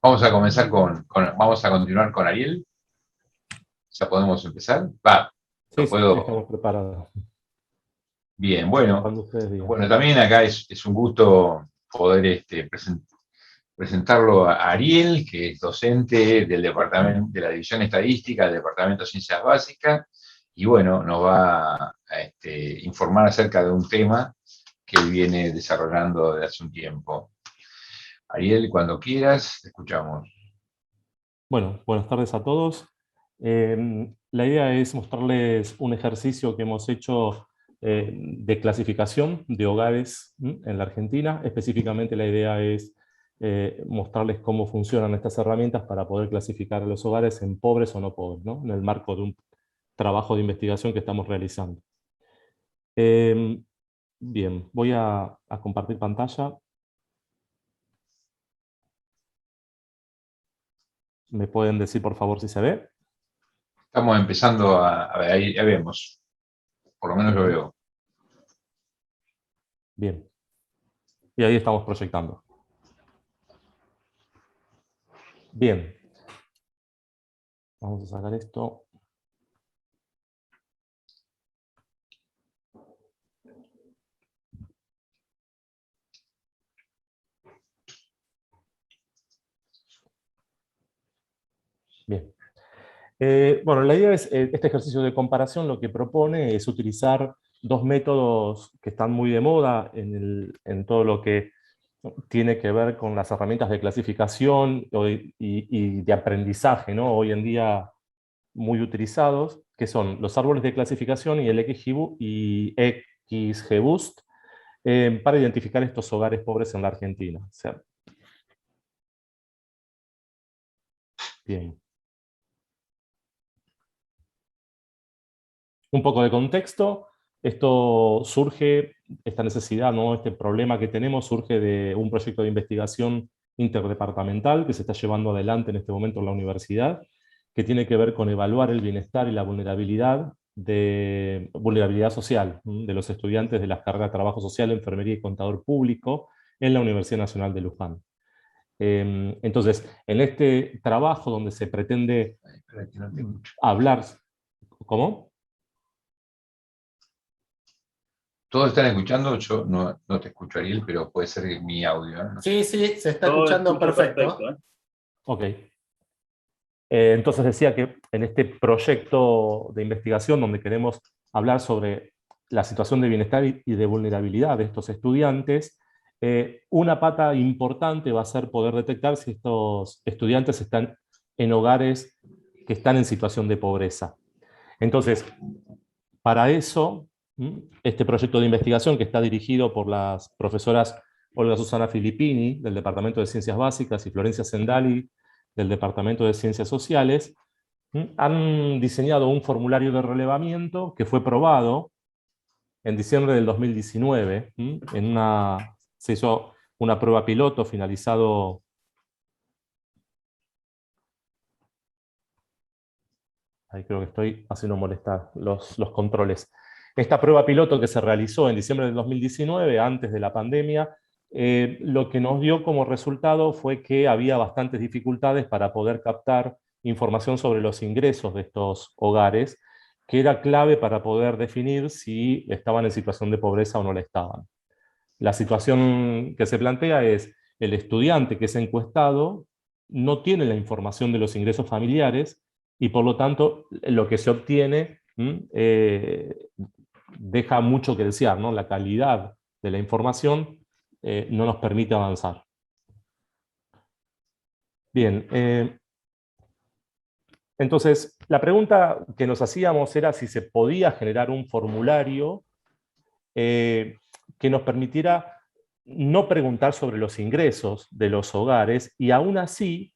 Vamos a comenzar vamos a continuar con Ariel. Ya podemos empezar. Sí, Lo sí, puedo. estamos preparados. Bien, bueno. Cuando ustedes digan. Bueno, también acá es un gusto poder presentarlo a Ariel, que es docente del departamento, de la División Estadística del Departamento de Ciencias Básicas, y bueno, nos va a informar acerca de un tema que él viene desarrollando desde hace un tiempo. Ariel, cuando quieras, te escuchamos. Bueno, buenas tardes a todos. La idea es mostrarles un ejercicio que hemos hecho de clasificación de hogares en la Argentina. Específicamente la idea es mostrarles cómo funcionan estas herramientas para poder clasificar a los hogares en pobres o no pobres, ¿no? En el marco de un trabajo de investigación que estamos realizando. Bien, voy a compartir pantalla. ¿Me pueden decir por favor si se ve? Estamos empezando a ver, ahí vemos, por lo menos lo Ujú. veo. Bien, y ahí estamos proyectando. Bien, vamos a sacar esto. Bien. Bueno, la idea es, este ejercicio de comparación lo que propone es utilizar dos métodos que están muy de moda en todo lo que tiene que ver con las herramientas de clasificación y de aprendizaje, ¿no? Hoy en día muy utilizados, que son los árboles de clasificación y el XGBoost, para identificar estos hogares pobres en la Argentina. O sea, bien. Un poco de contexto, esto surge, esta necesidad, ¿no? Este problema que tenemos surge de un proyecto de investigación interdepartamental que se está llevando adelante en este momento en la universidad, que tiene que ver con evaluar el bienestar y la vulnerabilidad social de los estudiantes de las carreras de trabajo social, enfermería y contador público en la Universidad Nacional de Luján. Entonces, en este trabajo donde se pretende Espera que no te escucho. hablar, ¿cómo? Todos están escuchando, yo no te escucho, Ariel, pero puede ser mi audio, ¿eh? No sé. Sí, sí, se está Yo escuchando escucho perfecto. perfecto, ¿eh? Ok. Entonces decía que en este proyecto de investigación donde queremos hablar sobre la situación de bienestar y de vulnerabilidad de estos estudiantes, una pata importante va a ser poder detectar si estos estudiantes están en hogares que están en situación de pobreza. Entonces, para eso, este proyecto de investigación que está dirigido por las profesoras Olga Susana Filippini, del Departamento de Ciencias Básicas, y Florencia Sendali, del Departamento de Ciencias Sociales, han diseñado un formulario de relevamiento que fue probado en diciembre del 2019. Se hizo una prueba piloto finalizado. Ahí creo que estoy haciendo molestar los controles. Esta prueba piloto que se realizó en diciembre del 2019, antes de la pandemia, lo que nos dio como resultado fue que había bastantes dificultades para poder captar información sobre los ingresos de estos hogares, que era clave para poder definir si estaban en situación de pobreza o no la estaban. La situación que se plantea es el estudiante que es encuestado no tiene la información de los ingresos familiares y por lo tanto lo que se obtiene deja mucho que desear, ¿no? La calidad de la información no nos permite avanzar. Bien, entonces la pregunta que nos hacíamos era si se podía generar un formulario que nos permitiera no preguntar sobre los ingresos de los hogares y aún así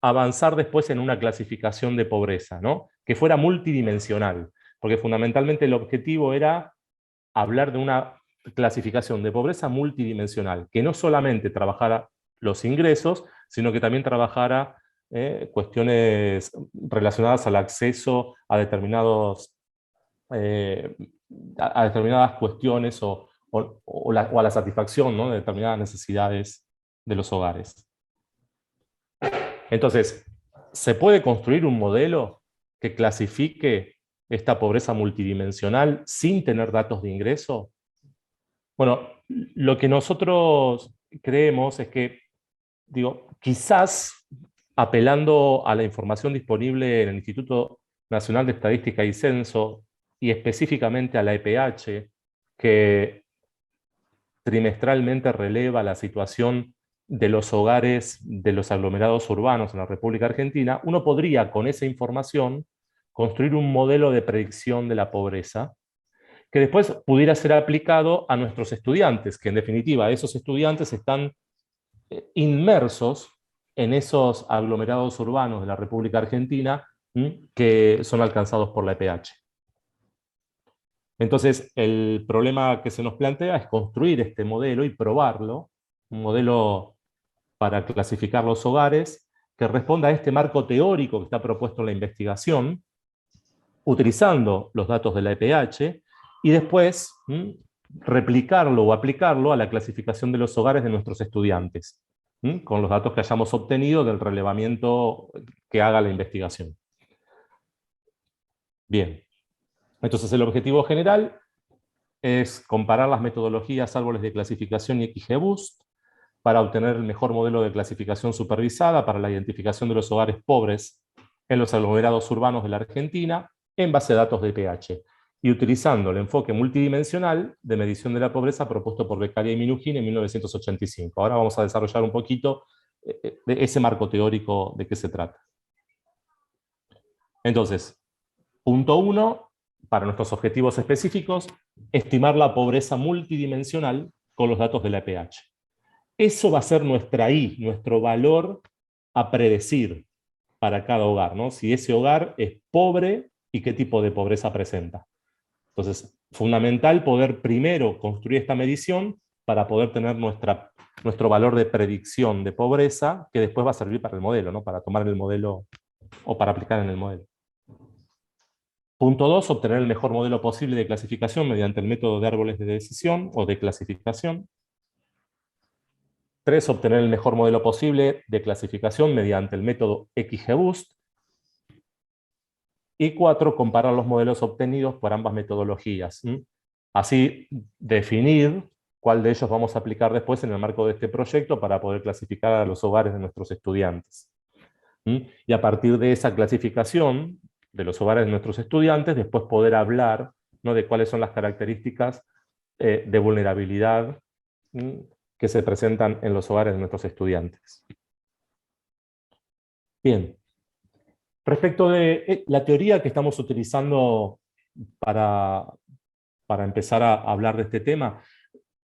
avanzar después en una clasificación de pobreza, ¿no? Que fuera multidimensional, porque fundamentalmente el objetivo era hablar de una clasificación de pobreza multidimensional, que no solamente trabajara los ingresos, sino que también trabajara cuestiones relacionadas al acceso a eh, a determinadas cuestiones o a la satisfacción, ¿no? De determinadas necesidades de los hogares. Entonces, ¿se puede construir un modelo que clasifique esta pobreza multidimensional sin tener datos de ingreso? Bueno, lo que nosotros creemos es que, digo, quizás apelando a la información disponible en el Instituto Nacional de Estadística y Censo, y específicamente a la EPH, que trimestralmente releva la situación de los hogares de los aglomerados urbanos en la República Argentina, uno podría con esa información construir un modelo de predicción de la pobreza que después pudiera ser aplicado a nuestros estudiantes, que en definitiva esos estudiantes están inmersos en esos aglomerados urbanos de la República Argentina que son alcanzados por la EPH. Entonces, el problema que se nos plantea es construir este modelo y probarlo, un modelo para clasificar los hogares que responda a este marco teórico que está propuesto en la investigación, utilizando los datos de la EPH, y después replicarlo o aplicarlo a la clasificación de los hogares de nuestros estudiantes, con los datos que hayamos obtenido del relevamiento que haga la investigación. Bien, entonces el objetivo general es comparar las metodologías árboles de clasificación y XGBoost para obtener el mejor modelo de clasificación supervisada para la identificación de los hogares pobres en los aglomerados urbanos de la Argentina en base a datos de IPH, y utilizando el enfoque multidimensional de medición de la pobreza propuesto por Beccaria y Minujín en 1985. Ahora vamos a desarrollar un poquito de ese marco teórico de qué se trata. Entonces, punto 1, para nuestros objetivos específicos, estimar la pobreza multidimensional con los datos de la EPH. Eso va a ser nuestra I, nuestro valor a predecir para cada hogar, ¿no? Si ese hogar es pobre y qué tipo de pobreza presenta. Entonces, fundamental poder primero construir esta medición para poder tener nuestro valor de predicción de pobreza, que después va a servir para el modelo, ¿no? Para tomar el modelo o para aplicar en el modelo. Punto 2, obtener el mejor modelo posible de clasificación mediante el método de árboles de decisión o de clasificación. 3, obtener el mejor modelo posible de clasificación mediante el método XGBoost. Y 4, comparar los modelos obtenidos por ambas metodologías. Así, definir cuál de ellos vamos a aplicar después en el marco de este proyecto para poder clasificar a los hogares de nuestros estudiantes. Y a partir de esa clasificación de los hogares de nuestros estudiantes, después poder hablar, ¿no?, de cuáles son las características de vulnerabilidad que se presentan en los hogares de nuestros estudiantes. Bien. Respecto de la teoría que estamos utilizando para empezar a hablar de este tema,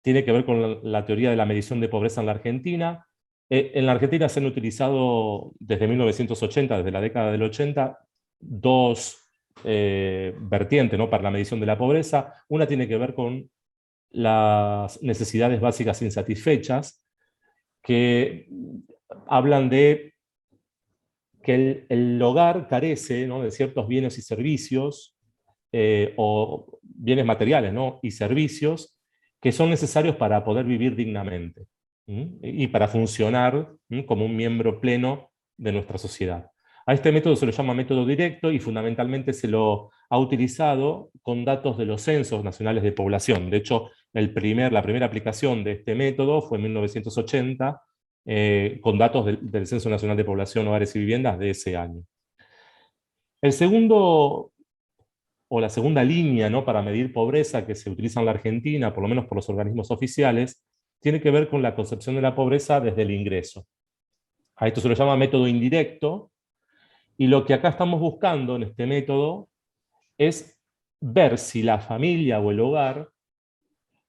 tiene que ver con la teoría de la medición de pobreza en la Argentina. En la Argentina se han utilizado desde 1980, desde la década del 80, dos vertientes, ¿no?, para la medición de la pobreza. Una tiene que ver con las necesidades básicas insatisfechas, que hablan de que el hogar carece, ¿no?, de ciertos bienes y servicios, o bienes materiales, ¿no?, y servicios que son necesarios para poder vivir dignamente y para funcionar como un miembro pleno de nuestra sociedad. A este método se lo llama método directo y fundamentalmente se lo ha utilizado con datos de los censos nacionales de población. De hecho, la primera aplicación de este método fue en 1980, con datos del Censo Nacional de Población, Hogares y Viviendas de ese año. El segundo, o la segunda línea, ¿no?, para medir pobreza que se utiliza en la Argentina, por lo menos por los organismos oficiales, tiene que ver con la concepción de la pobreza desde el ingreso. A esto se lo llama método indirecto, y lo que acá estamos buscando en este método es ver si la familia o el hogar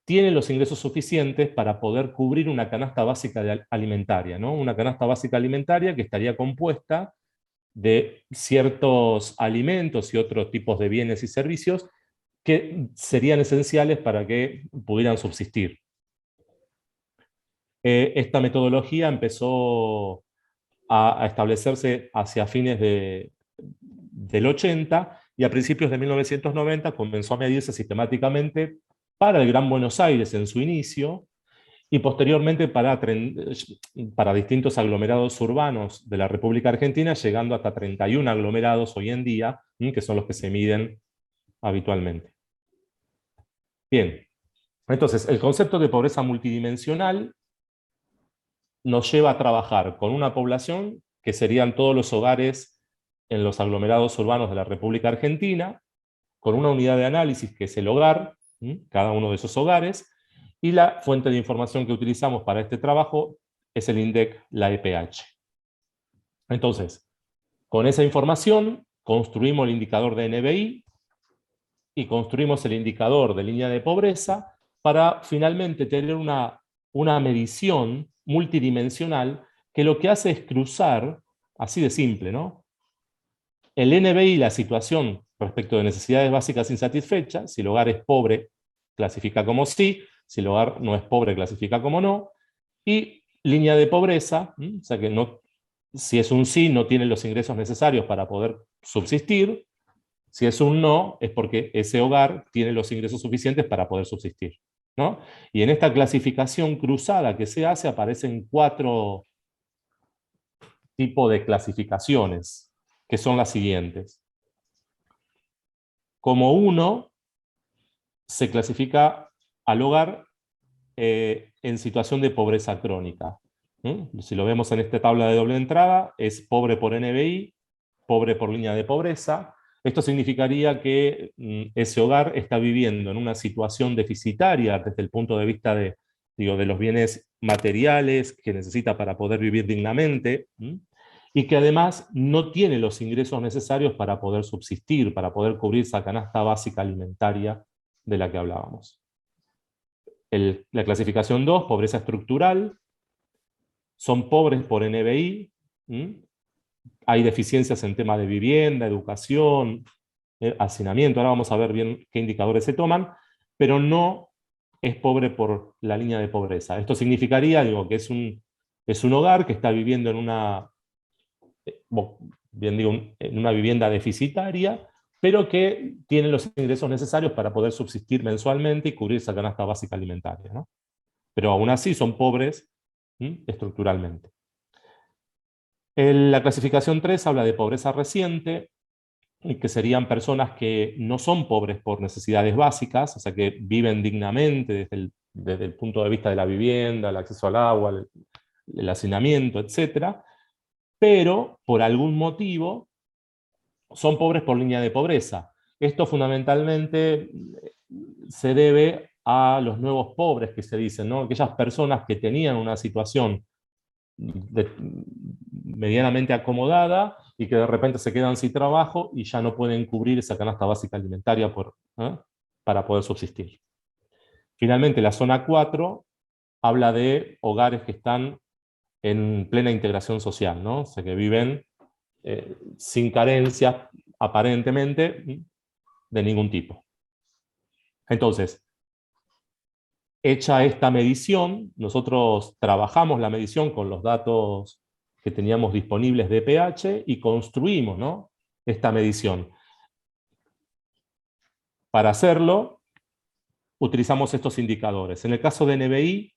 tiene los ingresos suficientes para poder cubrir una canasta básica alimentaria, ¿no? Una canasta básica alimentaria que estaría compuesta de ciertos alimentos y otros tipos de bienes y servicios que serían esenciales para que pudieran subsistir. Esta metodología empezó a establecerse hacia fines del 80, y a principios de 1990 comenzó a medirse sistemáticamente para el Gran Buenos Aires en su inicio, y posteriormente para distintos aglomerados urbanos de la República Argentina, llegando hasta 31 aglomerados hoy en día, que son los que se miden habitualmente. Bien, entonces el concepto de pobreza multidimensional nos lleva a trabajar con una población que serían todos los hogares en los aglomerados urbanos de la República Argentina, con una unidad de análisis que es el hogar, cada uno de esos hogares, y la fuente de información que utilizamos para este trabajo es el INDEC, la EPH. Entonces, con esa información construimos el indicador de NBI y construimos el indicador de línea de pobreza para finalmente tener una medición multidimensional que lo que hace es cruzar, así de simple, ¿no? El NBI, la situación respecto de necesidades básicas insatisfechas, si el hogar es pobre, clasifica como sí, si el hogar no es pobre, clasifica como no, y línea de pobreza, o sea que no, si es un sí, no tiene los ingresos necesarios para poder subsistir, si es un no, es porque ese hogar tiene los ingresos suficientes para poder subsistir, ¿no? Y en esta clasificación cruzada que se hace aparecen 4 tipos de clasificaciones, que son las siguientes. Como 1, se clasifica al hogar en situación de pobreza crónica. Si lo vemos en esta tabla de doble entrada, es pobre por NBI, pobre por línea de pobreza. Esto significaría que ese hogar está viviendo en una situación deficitaria desde el punto de vista de los bienes materiales que necesita para poder vivir dignamente, y que además no tiene los ingresos necesarios para poder subsistir, para poder cubrir esa canasta básica alimentaria de la que hablábamos. La clasificación 2, pobreza estructural, son pobres por NBI, hay deficiencias en temas de vivienda, educación, hacinamiento, ahora vamos a ver bien qué indicadores se toman, pero no es pobre por la línea de pobreza. Esto significaría, que es un hogar que está viviendo en en una vivienda deficitaria, pero que tiene los ingresos necesarios para poder subsistir mensualmente y cubrir esa canasta básica alimentaria, ¿no? Pero aún así son pobres estructuralmente. La clasificación 3 habla de pobreza reciente, que serían personas que no son pobres por necesidades básicas, o sea que viven dignamente desde el punto de vista de la vivienda, el acceso al agua, el hacinamiento, etc. Pero por algún motivo son pobres por línea de pobreza. Esto fundamentalmente se debe a los nuevos pobres que se dicen, ¿no? Aquellas personas que tenían una situación medianamente acomodada y que de repente se quedan sin trabajo y ya no pueden cubrir esa canasta básica alimentaria para poder subsistir. Finalmente, la zona 4 habla de hogares que están en plena integración social, ¿no? O sea, que viven sin carencias, aparentemente, de ningún tipo. Entonces, hecha esta medición, nosotros trabajamos la medición con los datos que teníamos disponibles de pH y construimos, ¿no?, esta medición. Para hacerlo, utilizamos estos indicadores. En el caso de NBI,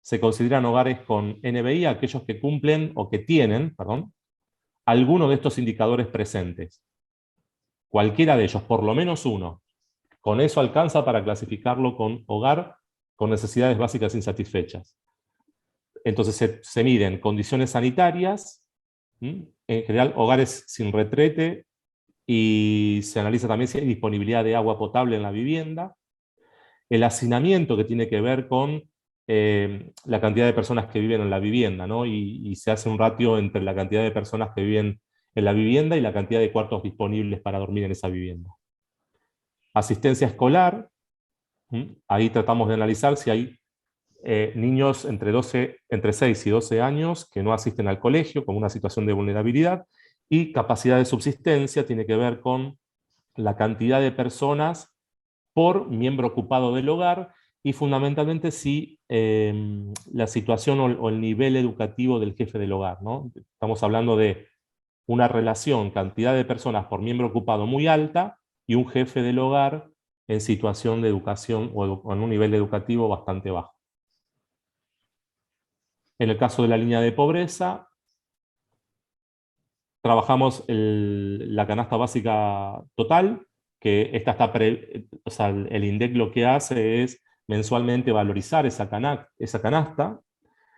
se consideran hogares con NBI aquellos que cumplen o que tienen, alguno de estos indicadores presentes. Cualquiera de ellos, por lo menos uno. Con eso alcanza para clasificarlo con hogar con necesidades básicas insatisfechas. Entonces se miden condiciones sanitarias, en general hogares sin retrete, y se analiza también si hay disponibilidad de agua potable en la vivienda, el hacinamiento, que tiene que ver con la cantidad de personas que viven en la vivienda, ¿no? Y se hace un ratio entre la cantidad de personas que viven en la vivienda y la cantidad de cuartos disponibles para dormir en esa vivienda. Asistencia escolar, ahí tratamos de analizar si hay niños entre 6 y 12 años que no asisten al colegio, con una situación de vulnerabilidad, y capacidad de subsistencia tiene que ver con la cantidad de personas por miembro ocupado del hogar, y fundamentalmente si la situación o el nivel educativo del jefe del hogar, ¿no? Estamos hablando de una relación cantidad de personas por miembro ocupado muy alta y un jefe del hogar en situación de educación o en un nivel educativo bastante bajo. En el caso de la línea de pobreza, trabajamos la canasta básica total, que esta está o sea, el INDEC lo que hace es mensualmente valorizar esa canasta.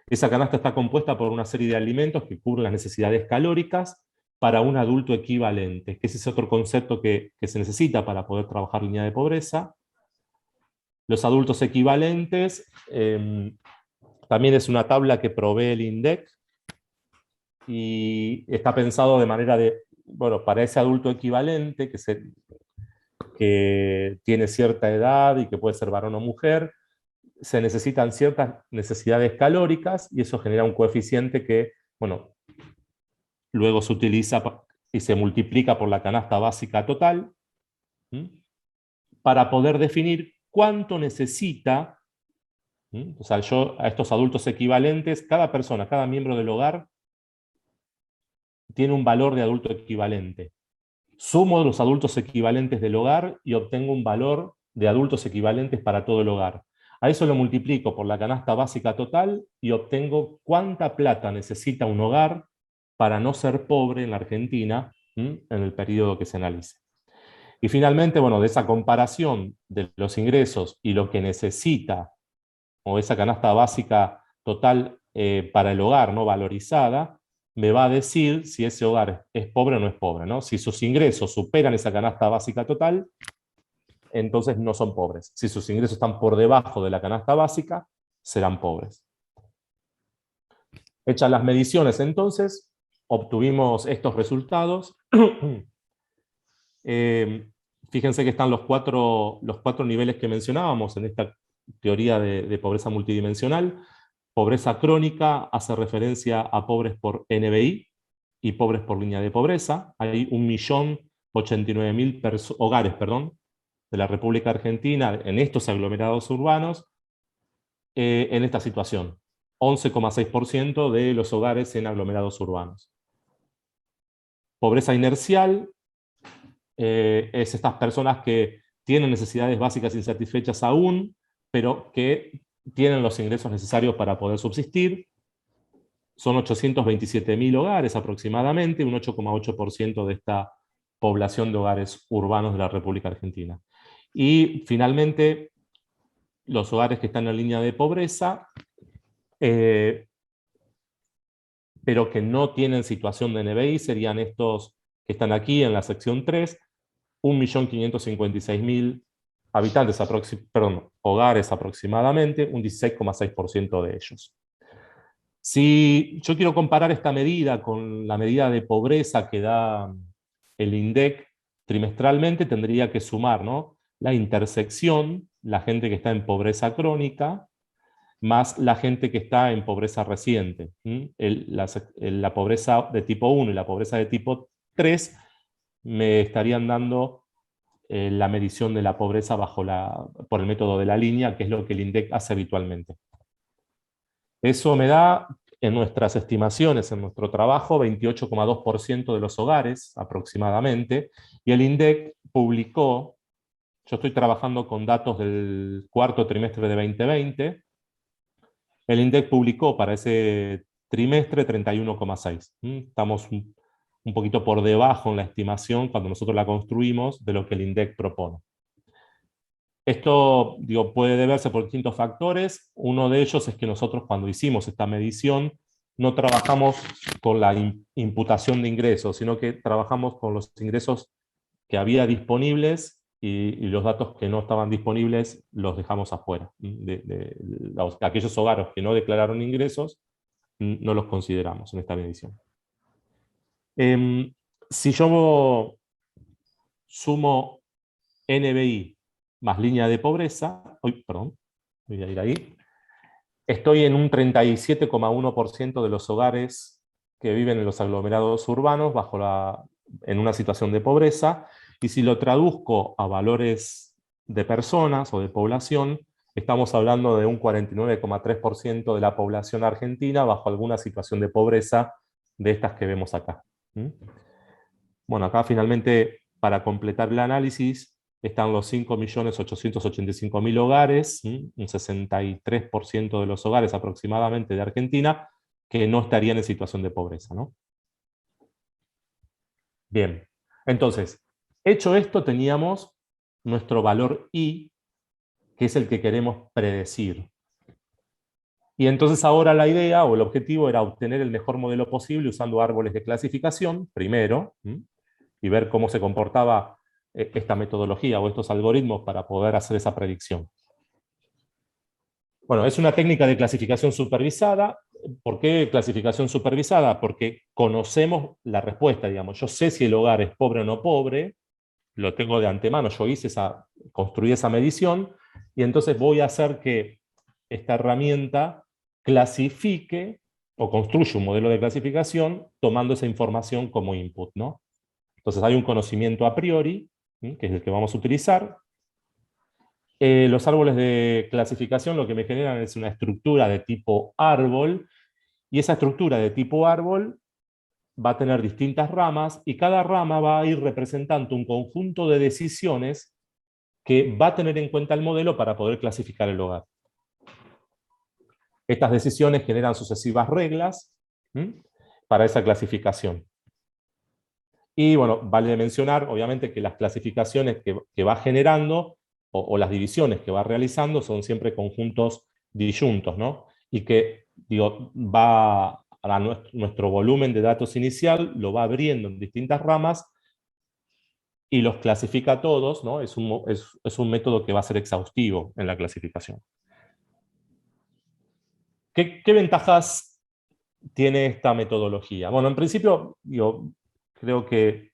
Esa canasta está compuesta por una serie de alimentos que cubren las necesidades calóricas para un adulto equivalente, que ese es otro concepto que se necesita para poder trabajar línea de pobreza. Los adultos equivalentes también es una tabla que provee el INDEC y está pensado de manera de, bueno, para ese adulto equivalente que tiene cierta edad y que puede ser varón o mujer, se necesitan ciertas necesidades calóricas y eso genera un coeficiente que, bueno, luego se utiliza y se multiplica por la canasta básica total, para poder definir cuánto necesita. O sea, yo a estos adultos equivalentes, cada persona, cada miembro del hogar tiene un valor de adulto equivalente. Sumo los adultos equivalentes del hogar y obtengo un valor de adultos equivalentes para todo el hogar. A eso lo multiplico por la canasta básica total y obtengo cuánta plata necesita un hogar para no ser pobre en la Argentina en el periodo que se analice. Y finalmente, bueno, de esa comparación de los ingresos y lo que necesita, o esa canasta básica total para el hogar, ¿no?, valorizada, me va a decir si ese hogar es pobre o no es pobre, ¿no? Si sus ingresos superan esa canasta básica total, entonces no son pobres. Si sus ingresos están por debajo de la canasta básica, serán pobres. Hechas las mediciones, entonces, obtuvimos estos resultados. Fíjense que están los cuatro niveles que mencionábamos en esta teoría de pobreza multidimensional. Pobreza crónica hace referencia a pobres por NBI y pobres por línea de pobreza. Hay 1.089.000 hogares, de la República Argentina en estos aglomerados urbanos en esta situación. 11,6% de los hogares en aglomerados urbanos. Pobreza inercial es estas personas que tienen necesidades básicas insatisfechas aún, pero que tienen los ingresos necesarios para poder subsistir. Son 827.000 hogares aproximadamente, un 8,8% de esta población de hogares urbanos de la República Argentina. Y finalmente, los hogares que están en la línea de pobreza, pero que no tienen situación de NBI, serían estos que están aquí en la sección 3, 1.556.000 habitantes, hogares aproximadamente, un 16,6% de ellos. Si yo quiero comparar esta medida con la medida de pobreza que da el INDEC trimestralmente, tendría que sumar, ¿no?, la intersección, la gente que está en pobreza crónica, más la gente que está en pobreza reciente. La pobreza de tipo 1 y la pobreza de tipo 3 me estarían dando la medición de la pobreza por el método de la línea, que es lo que el INDEC hace habitualmente. Eso me da, en nuestras estimaciones, en nuestro trabajo, 28,2% de los hogares aproximadamente, y el INDEC publicó, yo estoy trabajando con datos del cuarto trimestre de 2020, el INDEC publicó para ese trimestre 31,6. Estamos un poquito por debajo en la estimación cuando nosotros la construimos de lo que el INDEC propone. Esto, puede deberse por distintos factores. Uno de ellos es que nosotros, cuando hicimos esta medición, no trabajamos con la imputación de ingresos, sino que trabajamos con los ingresos que había disponibles y los datos que no estaban disponibles los dejamos afuera. Aquellos hogares que no declararon ingresos, no los consideramos en esta medición. Si yo sumo NBI más línea de pobreza, voy a ir ahí, estoy en un 37,1% de los hogares que viven en los aglomerados urbanos en una situación de pobreza, y si lo traduzco a valores de personas o de población, estamos hablando de un 49,3% de la población argentina bajo alguna situación de pobreza de estas que vemos acá. Bueno, acá finalmente, para completar el análisis, están los 5.885.000 hogares, un 63% de los hogares aproximadamente de Argentina, que no estarían en situación de pobreza, ¿no? Bien, entonces, hecho esto, teníamos nuestro valor I, que es el que queremos predecir. Y entonces ahora la idea o el objetivo era obtener el mejor modelo posible usando árboles de clasificación, primero, y ver cómo se comportaba esta metodología o estos algoritmos para poder hacer esa predicción. Bueno, es una técnica de clasificación supervisada. ¿Por qué clasificación supervisada? Porque conocemos la respuesta, digamos. Yo sé si el hogar es pobre o no pobre, lo tengo de antemano, yo construí esa medición, y entonces voy a hacer que esta herramienta clasifique o construya un modelo de clasificación tomando esa información como input, ¿no? Entonces hay un conocimiento a priori, ¿sí?, que es el que vamos a utilizar. Los árboles de clasificación lo que me generan es una estructura de tipo árbol, y esa estructura de tipo árbol va a tener distintas ramas, y cada rama va a ir representando un conjunto de decisiones que va a tener en cuenta el modelo para poder clasificar el hogar. Estas decisiones generan sucesivas reglas para esa clasificación. Y bueno, vale mencionar, obviamente, que las clasificaciones que va generando o las divisiones que va realizando son siempre conjuntos disyuntos, ¿no? Y que, digo, va a nuestro volumen de datos inicial, lo va abriendo en distintas ramas y los clasifica a todos, ¿no? Es un método que va a ser exhaustivo en la clasificación. ¿Qué ventajas tiene esta metodología? Bueno, en principio, yo creo que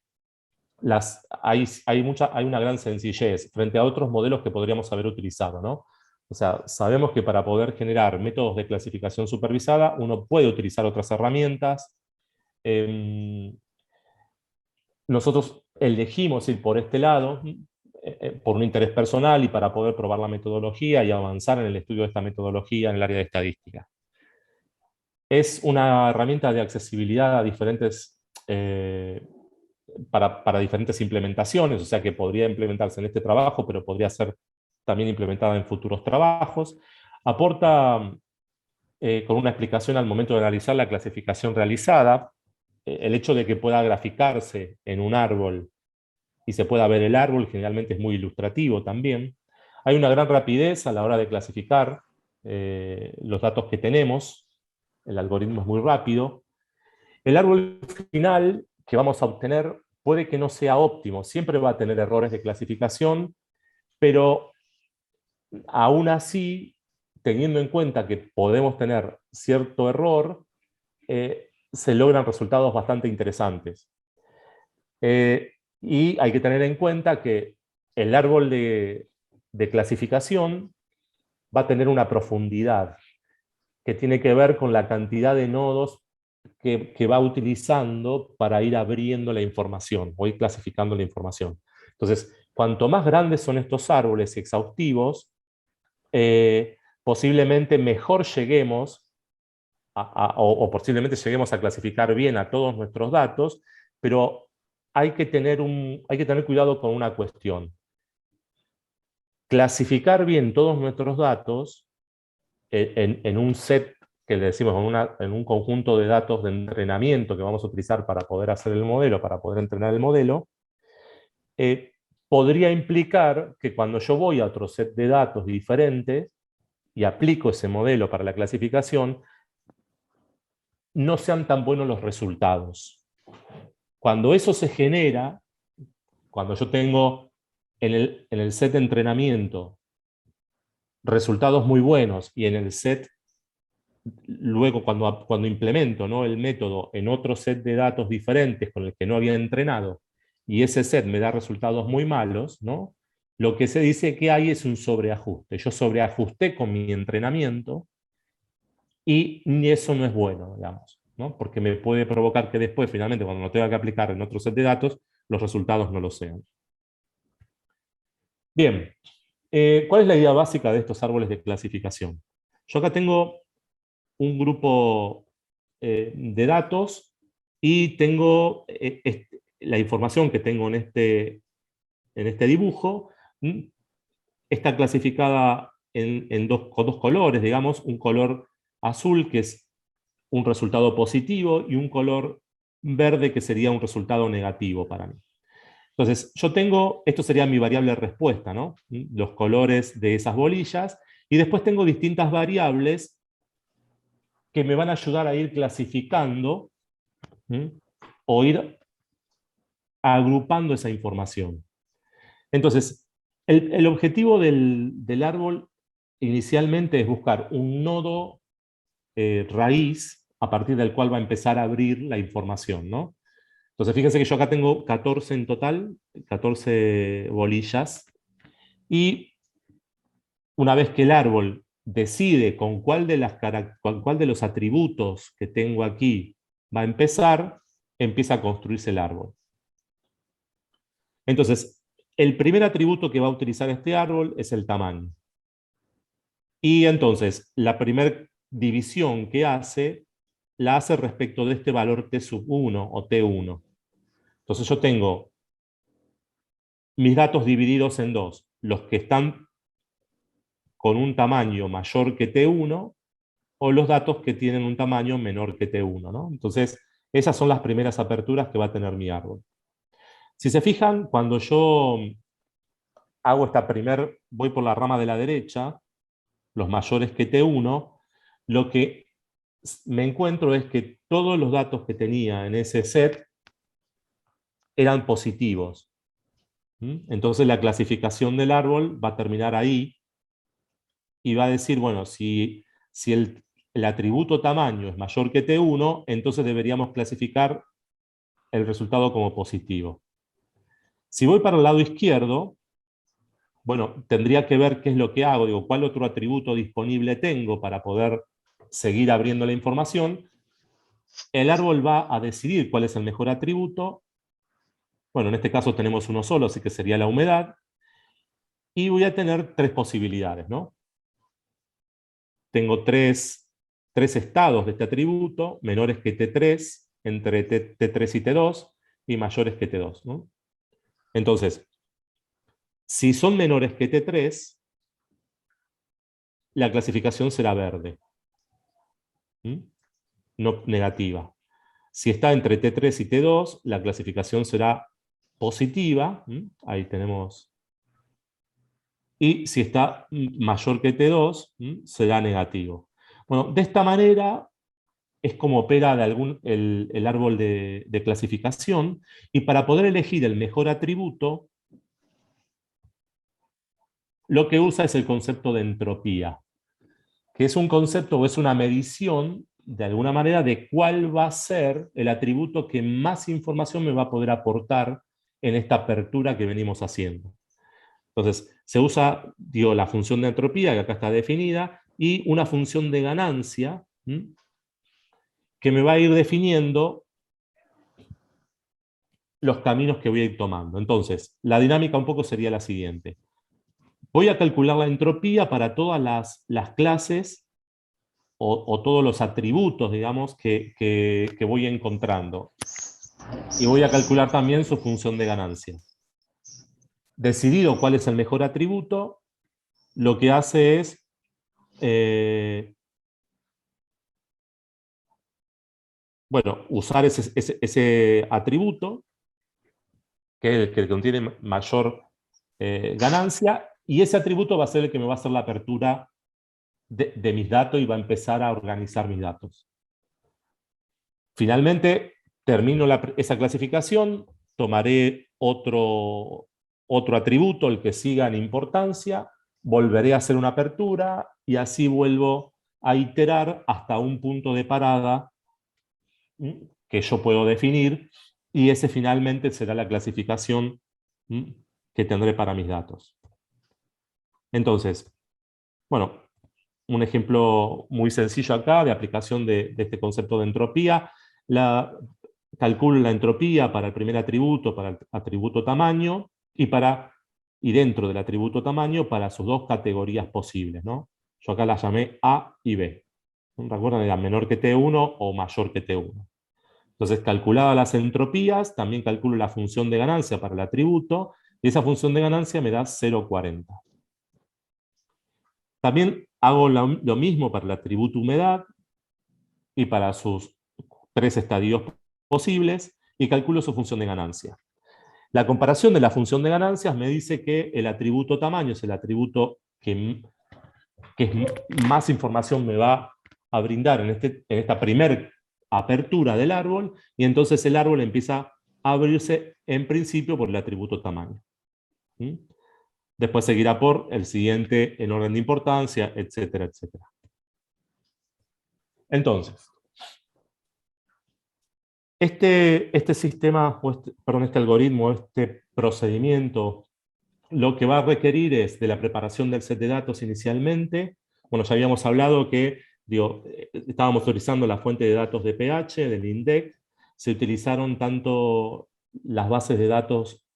hay una gran sencillez frente a otros modelos que podríamos haber utilizado, ¿no? O sea, sabemos que para poder generar métodos de clasificación supervisada, uno puede utilizar otras herramientas. Nosotros elegimos ir por este lado, por un interés personal y para poder probar la metodología y avanzar en el estudio de esta metodología en el área de estadística. Es una herramienta de accesibilidad a para diferentes implementaciones, o sea que podría implementarse en este trabajo, pero podría ser también implementada en futuros trabajos. Aporta con una explicación al momento de analizar la clasificación realizada, el hecho de que pueda graficarse en un árbol y se pueda ver el árbol, generalmente es muy ilustrativo también. Hay una gran rapidez a la hora de clasificar los datos que tenemos, el algoritmo es muy rápido. El árbol final que vamos a obtener puede que no sea óptimo, siempre va a tener errores de clasificación, pero aún así, teniendo en cuenta que podemos tener cierto error, se logran resultados bastante interesantes. Y hay que tener en cuenta que el árbol de clasificación va a tener una profundidad que tiene que ver con la cantidad de nodos que va utilizando para ir abriendo la información o ir clasificando la información. Entonces, cuanto más grandes son estos árboles exhaustivos, posiblemente mejor lleguemos o posiblemente lleguemos a clasificar bien a todos nuestros datos, pero hay que tener cuidado con una cuestión. Clasificar bien todos nuestros datos en un set que le decimos en un conjunto de datos de entrenamiento que vamos a utilizar para poder hacer el modelo, para poder entrenar el modelo, podría implicar que cuando yo voy a otro set de datos diferentes y aplico ese modelo para la clasificación, no sean tan buenos los resultados. Cuando eso se genera, cuando yo tengo en el set de entrenamiento resultados muy buenos y en el set, luego cuando implemento, ¿no?, el método en otro set de datos diferentes con el que no había entrenado, y ese set me da resultados muy malos, ¿no?, lo que se dice que hay es un sobreajuste. Yo sobreajusté con mi entrenamiento y eso no es bueno, digamos, ¿no?, porque me puede provocar que después, finalmente, cuando lo tenga que aplicar en otro set de datos, los resultados no lo sean. Bien, ¿cuál es la idea básica de estos árboles de clasificación? Yo acá tengo un grupo de datos y tengo la información que tengo en este en este dibujo, está clasificada con dos colores, digamos, un color azul que es un resultado positivo y un color verde que sería un resultado negativo para mí. Entonces, yo tengo, esto sería mi variable respuesta, ¿no? Los colores de esas bolillas, y después tengo distintas variables que me van a ayudar a ir clasificando o ir agrupando esa información. Entonces, el objetivo del árbol inicialmente es buscar un nodo raíz a partir del cual va a empezar a abrir la información, ¿no? Entonces, fíjense que yo acá tengo 14 en total, 14 bolillas, y una vez que el árbol decide con cuál de los atributos que tengo aquí va a empezar, empieza a construirse el árbol. Entonces, el primer atributo que va a utilizar este árbol es el tamaño. Y entonces, la primera división que hace, la hace respecto de este valor T sub 1 o T1. Entonces yo tengo mis datos divididos en dos, los que están con un tamaño mayor que T1 o los datos que tienen un tamaño menor que T1, ¿no? Entonces, esas son las primeras aperturas que va a tener mi árbol. Si se fijan, cuando yo hago voy por la rama de la derecha, los mayores que T1, lo que me encuentro es que todos los datos que tenía en ese set eran positivos. Entonces la clasificación del árbol va a terminar ahí y va a decir, bueno, si el atributo tamaño es mayor que T1, entonces deberíamos clasificar el resultado como positivo. Si voy para el lado izquierdo, bueno, tendría que ver qué es lo que hago, digo, cuál otro atributo disponible tengo para poder seguir abriendo la información. El árbol va a decidir cuál es el mejor atributo. Bueno, en este caso tenemos uno solo, así que sería la humedad. Y voy a tener tres posibilidades, ¿no? Tengo tres estados de este atributo, menores que T3, entre T3 y T2, y mayores que T2, ¿no? Entonces, si son menores que T3, la clasificación será verde, no negativa. Si está entre T3 y T2, la clasificación será positiva, ahí tenemos. Y si está mayor que T2, será negativo. Bueno, de esta manera es como opera el árbol de clasificación, y para poder elegir el mejor atributo, lo que usa es el concepto de entropía, que es un concepto o es una medición, de alguna manera, de cuál va a ser el atributo que más información me va a poder aportar en esta apertura que venimos haciendo. Entonces, se usa, digo, la función de entropía, que acá está definida, y una función de ganancia, que me va a ir definiendo los caminos que voy a ir tomando. Entonces, la dinámica un poco sería la siguiente. Voy a calcular la entropía para todas las clases o todos los atributos, digamos, que voy encontrando. Y voy a calcular también su función de ganancia. Decidido cuál es el mejor atributo, lo que hace es bueno, usar ese atributo que contiene mayor ganancia, y ese atributo va a ser el que me va a hacer la apertura de mis datos y va a empezar a organizar mis datos. Finalmente, termino esa clasificación, tomaré otro atributo, el que siga en importancia, volveré a hacer una apertura y así vuelvo a iterar hasta un punto de parada que yo puedo definir, y ese finalmente será la clasificación que tendré para mis datos. Entonces, bueno, un ejemplo muy sencillo acá de aplicación de este concepto de entropía. Calculo la entropía para el primer atributo, para el atributo tamaño, y dentro del atributo tamaño para sus dos categorías posibles, ¿no? Yo acá las llamé A y B. ¿Recuerdan? Era menor que T1 o mayor que T1. Entonces, calculadas las entropías, también calculo la función de ganancia para el atributo, Y esa función de ganancia me da 0,40. También hago lo mismo para el atributo humedad y para sus 3 estadios posibles y calculo su función de ganancia. La comparación de la función de ganancias me dice que el atributo tamaño es el atributo que más información me va a brindar en esta primera apertura del árbol, y entonces el árbol empieza a abrirse en principio por el atributo tamaño. ¿Mm? Después seguirá por el siguiente en orden de importancia, etcétera, etcétera. Entonces, este sistema, perdón, este algoritmo, este procedimiento, lo que va a requerir es de la preparación del set de datos inicialmente. Bueno, ya habíamos hablado que estábamos utilizando la fuente de datos de pH, del INDEC. Se utilizaron tanto las bases de datos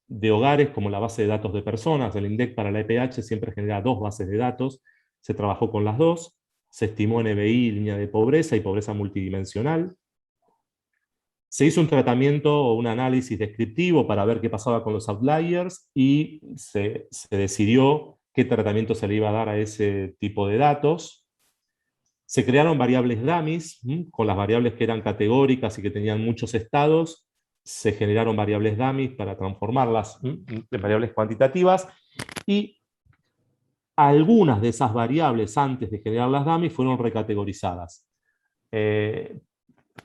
de hogares como la base de datos de personas. El INDEC para la EPH siempre genera 2 bases de datos. Se trabajó con las 2. Se estimó NBI, línea de pobreza y pobreza multidimensional. Se hizo un tratamiento o un análisis descriptivo para ver qué pasaba con los outliers y se decidió qué tratamiento se le iba a dar a ese tipo de datos. Se crearon variables dummies, con las variables que eran categóricas y que tenían muchos estados. Se generaron variables dummies para transformarlas en variables cuantitativas, y algunas de esas variables antes de generar las dummies fueron recategorizadas.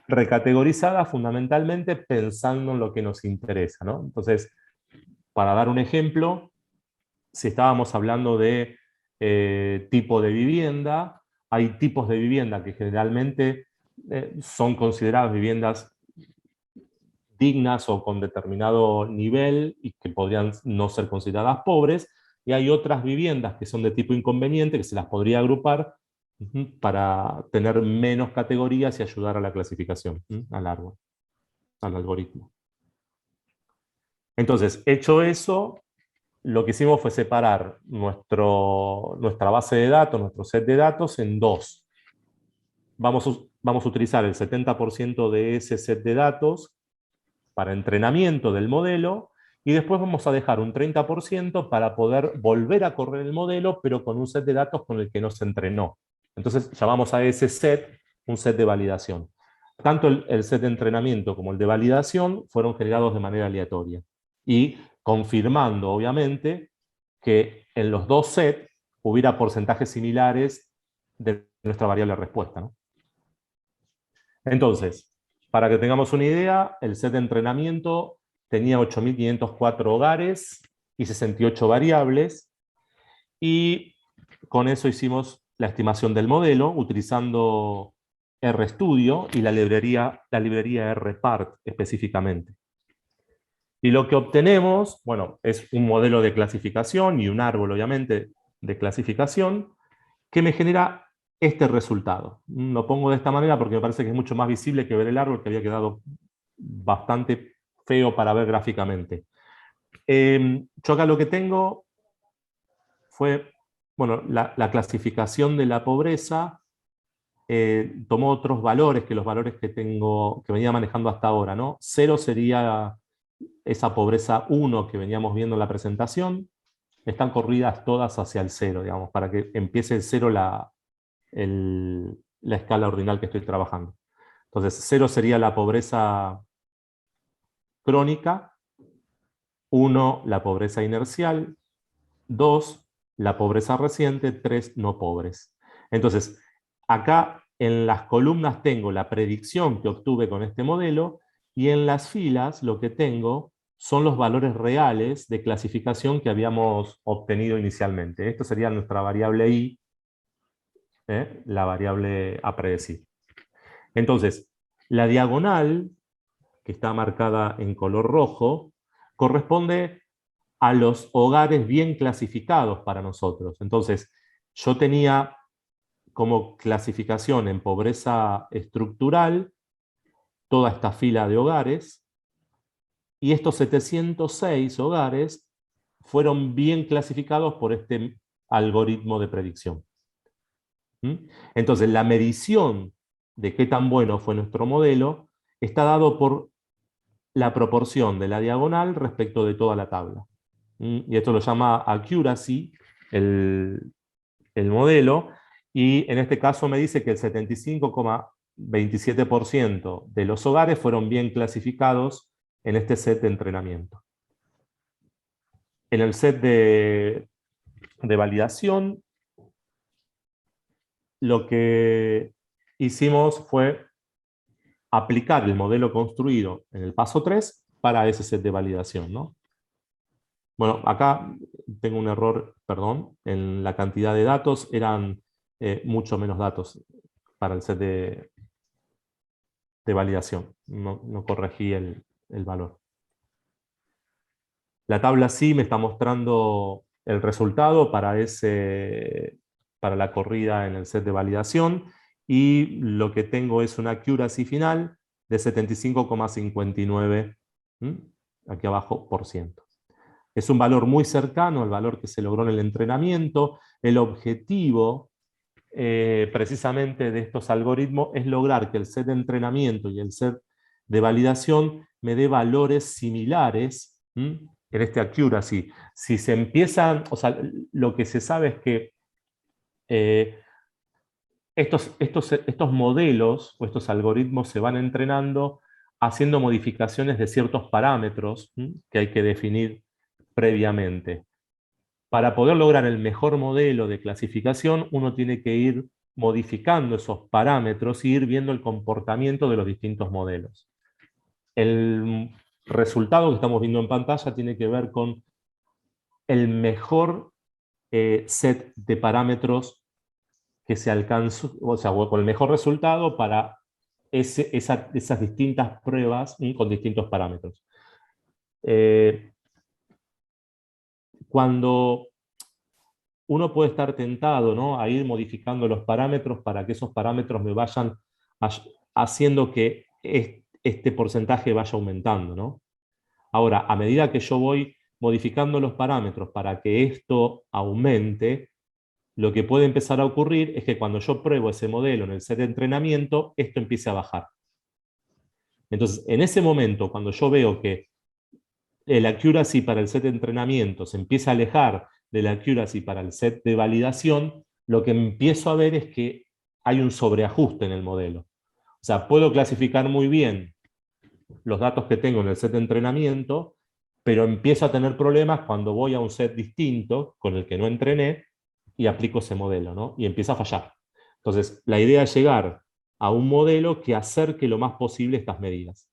Recategorizadas fundamentalmente pensando en lo que nos interesa, ¿no? Entonces, para dar un ejemplo, si estábamos hablando de tipo de vivienda, hay tipos de vivienda que generalmente son consideradas viviendas dignas o con determinado nivel y que podrían no ser consideradas pobres, y hay otras viviendas que son de tipo inconveniente que se las podría agrupar para tener menos categorías y ayudar a la clasificación, al árbol, al algoritmo. Entonces, hecho eso, lo que hicimos fue separar nuestra base de datos, nuestro set de datos, en 2. Vamos a utilizar el 70% de ese set de datos para entrenamiento del modelo, y después vamos a dejar un 30% para poder volver a correr el modelo, pero con un set de datos con el que no se entrenó. Entonces llamamos a ese set un set de validación. Tanto el set de entrenamiento como el de validación fueron generados de manera aleatoria, y confirmando, obviamente, que en los 2 sets hubiera porcentajes similares de nuestra variable respuesta, ¿no? Entonces, para que tengamos una idea, el set de entrenamiento tenía 8.504 hogares y 68 variables, y con eso hicimos la estimación del modelo utilizando RStudio y la librería RPart específicamente. Y lo que obtenemos, bueno, es un modelo de clasificación y un árbol, obviamente, de clasificación, que me genera este resultado. Lo pongo de esta manera porque me parece que es mucho más visible que ver el árbol, que había quedado bastante feo para ver gráficamente. Yo acá lo que tengo fue, bueno, la clasificación de la pobreza. Tomó otros valores que los valores que venía manejando hasta ahora, ¿no? 0 sería esa pobreza 1 que veníamos viendo en la presentación. Están corridas todas hacia el 0, digamos, para que empiece el 0 la escala ordinal que estoy trabajando. Entonces, 0 sería la pobreza crónica, 1 la pobreza inercial, 2 la pobreza reciente, 3 no pobres. Entonces, acá en las columnas tengo la predicción que obtuve con este modelo, y en las filas lo que tengo son los valores reales de clasificación que habíamos obtenido inicialmente. Esto sería nuestra variable i, la variable a predecir. Entonces, la diagonal, que está marcada en color rojo, corresponde a los hogares bien clasificados para nosotros. Entonces, yo tenía como clasificación en pobreza estructural toda esta fila de hogares, y estos 706 hogares fueron bien clasificados por este algoritmo de predicción. Entonces, la medición de qué tan bueno fue nuestro modelo está dado por la proporción de la diagonal respecto de toda la tabla. Y esto lo llama accuracy, el modelo, y en este caso me dice que el 75,27% de los hogares fueron bien clasificados en este set de entrenamiento. En el set de validación, lo que hicimos fue aplicar el modelo construido en el paso 3 para ese set de validación, ¿no? Bueno, acá tengo un error, perdón, en la cantidad de datos, eran mucho menos datos para el set de validación, no corregí el valor. La tabla sí me está mostrando el resultado para la corrida en el set de validación, y lo que tengo es una accuracy final de 75,59, aquí abajo, por ciento. Es un valor muy cercano al valor que se logró en el entrenamiento. El objetivo precisamente de estos algoritmos es lograr que el set de entrenamiento y el set de validación me dé valores similares en este accuracy. Si se empiezan, o sea, lo que se sabe es que estos modelos o estos algoritmos se van entrenando haciendo modificaciones de ciertos parámetros que hay que definir previamente. Para poder lograr el mejor modelo de clasificación, uno tiene que ir modificando esos parámetros y ir viendo el comportamiento de los distintos modelos. El resultado que estamos viendo en pantalla tiene que ver con el mejor set de parámetros que se alcanzó, o sea, con el mejor resultado para esas distintas pruebas con distintos parámetros. Cuando uno puede estar tentado, ¿no?, a ir modificando los parámetros para que esos parámetros me vayan haciendo que este porcentaje vaya aumentando, ¿no? Ahora, a medida que yo voy modificando los parámetros para que esto aumente, lo que puede empezar a ocurrir es que cuando yo pruebo ese modelo en el set de entrenamiento, esto empiece a bajar. Entonces, en ese momento, cuando yo veo que el accuracy para el set de entrenamiento se empieza a alejar de la accuracy para el set de validación, lo que empiezo a ver es que hay un sobreajuste en el modelo. O sea, puedo clasificar muy bien los datos que tengo en el set de entrenamiento, pero empiezo a tener problemas cuando voy a un set distinto con el que no entrené y aplico ese modelo, ¿no? Y empieza a fallar. Entonces, la idea es llegar a un modelo que acerque lo más posible estas medidas.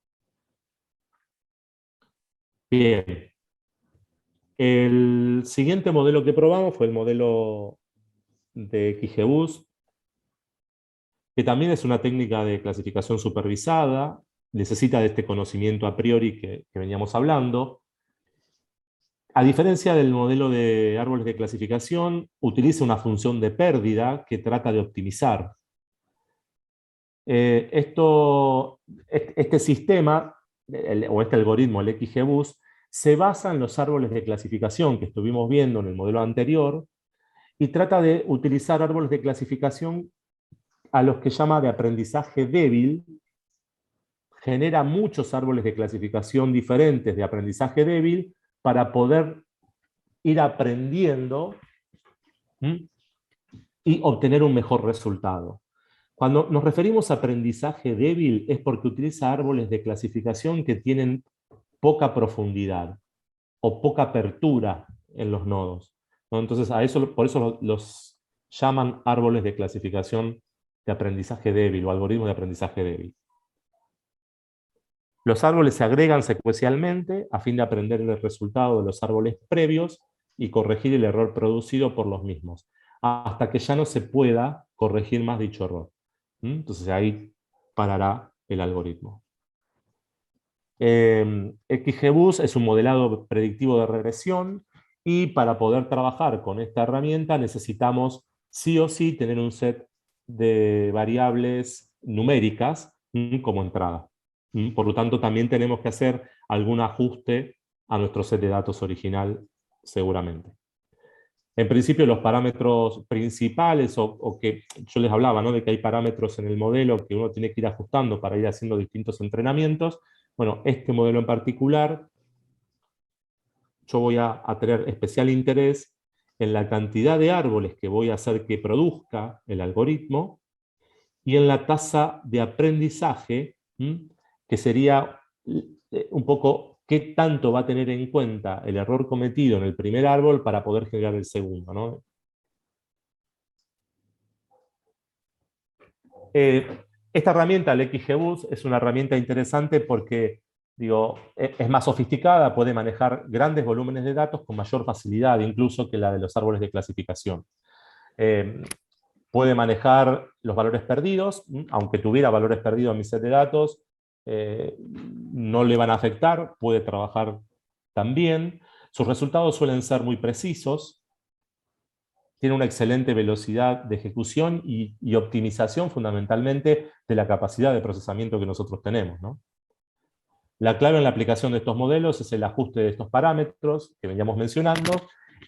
Bien. El siguiente modelo que probamos fue el modelo de XGBoost, que también es una técnica de clasificación supervisada, necesita de este conocimiento a priori que veníamos hablando. A diferencia del modelo de árboles de clasificación, utiliza una función de pérdida que trata de optimizar. Este sistema, o este algoritmo, el XGBoost, se basa en los árboles de clasificación que estuvimos viendo en el modelo anterior, y trata de utilizar árboles de clasificación a los que llama de aprendizaje débil. Genera muchos árboles de clasificación diferentes de aprendizaje débil para poder ir aprendiendo y obtener un mejor resultado. Cuando nos referimos a aprendizaje débil es porque utiliza árboles de clasificación que tienen poca profundidad o poca apertura en los nodos, ¿no? Entonces, por eso los llaman árboles de clasificación de aprendizaje débil o algoritmos de aprendizaje débil. Los árboles se agregan secuencialmente a fin de aprender el resultado de los árboles previos y corregir el error producido por los mismos, hasta que ya no se pueda corregir más dicho error. Entonces ahí parará el algoritmo. XGBoost es un modelado predictivo de regresión, y para poder trabajar con esta herramienta necesitamos sí o sí tener un set de variables numéricas como entrada. Por lo tanto, también tenemos que hacer algún ajuste a nuestro set de datos original, seguramente. En principio, los parámetros principales, o que yo les hablaba, ¿no?, de que hay parámetros en el modelo que uno tiene que ir ajustando para ir haciendo distintos entrenamientos. Bueno, este modelo en particular yo voy a tener especial interés en la cantidad de árboles que voy a hacer que produzca el algoritmo y en la tasa de aprendizaje, que sería un poco qué tanto va a tener en cuenta el error cometido en el primer árbol para poder generar el segundo, ¿no? Esta herramienta, el XGBoost, es una herramienta interesante porque es más sofisticada, puede manejar grandes volúmenes de datos con mayor facilidad incluso que la de los árboles de clasificación. Puede manejar los valores perdidos, aunque tuviera valores perdidos en mi set de datos, no le van a afectar, puede trabajar también. Sus resultados suelen ser muy precisos, tiene una excelente velocidad de ejecución y optimización fundamentalmente de la capacidad de procesamiento que nosotros tenemos, ¿no? La clave en la aplicación de estos modelos es el ajuste de estos parámetros que veníamos mencionando,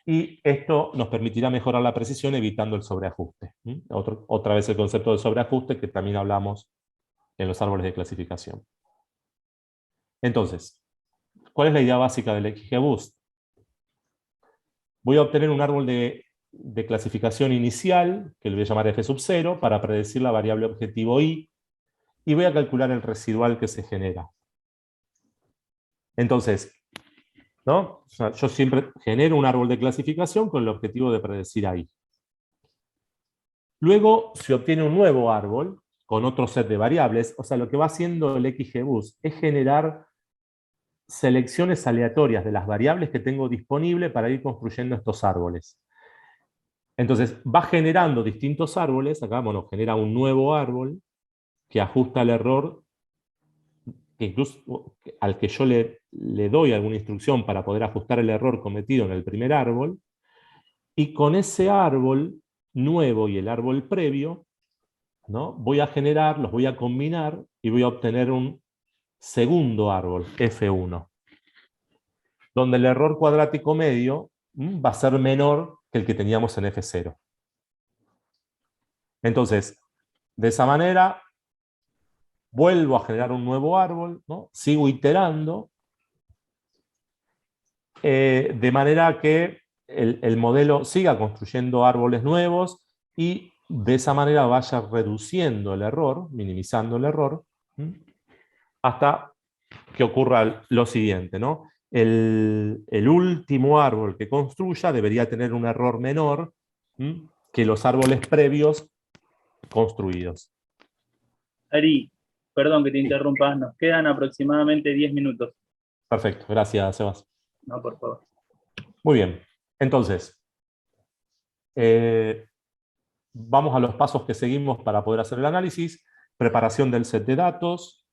y esto nos permitirá mejorar la precisión evitando el sobreajuste. Otra vez el concepto de sobreajuste que también hablamos en los árboles de clasificación. Entonces, ¿cuál es la idea básica del XGBoost? Voy a obtener un árbol de clasificación inicial, que le voy a llamar f sub 0, para predecir la variable objetivo i, y voy a calcular el residual que se genera. Entonces, ¿no? O sea, yo siempre genero un árbol de clasificación con el objetivo de predecir ahí. Luego se obtiene un nuevo árbol con otro set de variables. O sea, lo que va haciendo el XGBoost es generar selecciones aleatorias de las variables que tengo disponible para ir construyendo estos árboles. Entonces va generando distintos árboles. Acá, bueno, genera un nuevo árbol que ajusta el error, que incluso al que yo le doy alguna instrucción para poder ajustar el error cometido en el primer árbol, y con ese árbol nuevo y el árbol previo, ¿no? Voy a generar, los voy a combinar y voy a obtener un segundo árbol, F1, donde el error cuadrático medio va a ser menor que el que teníamos en F0. Entonces, de esa manera, vuelvo a generar un nuevo árbol, ¿no? Sigo iterando, de manera que el modelo siga construyendo árboles nuevos y de esa manera vaya reduciendo el error, minimizando el error, hasta que ocurra lo siguiente, ¿no? El último árbol que construya debería tener un error menor que los árboles previos construidos. Ari, perdón que te interrumpa, nos quedan aproximadamente 10 minutos. Perfecto, gracias, Sebas. No, por favor. Muy bien, entonces, vamos a los pasos que seguimos para poder hacer el análisis. Preparación del set de datos,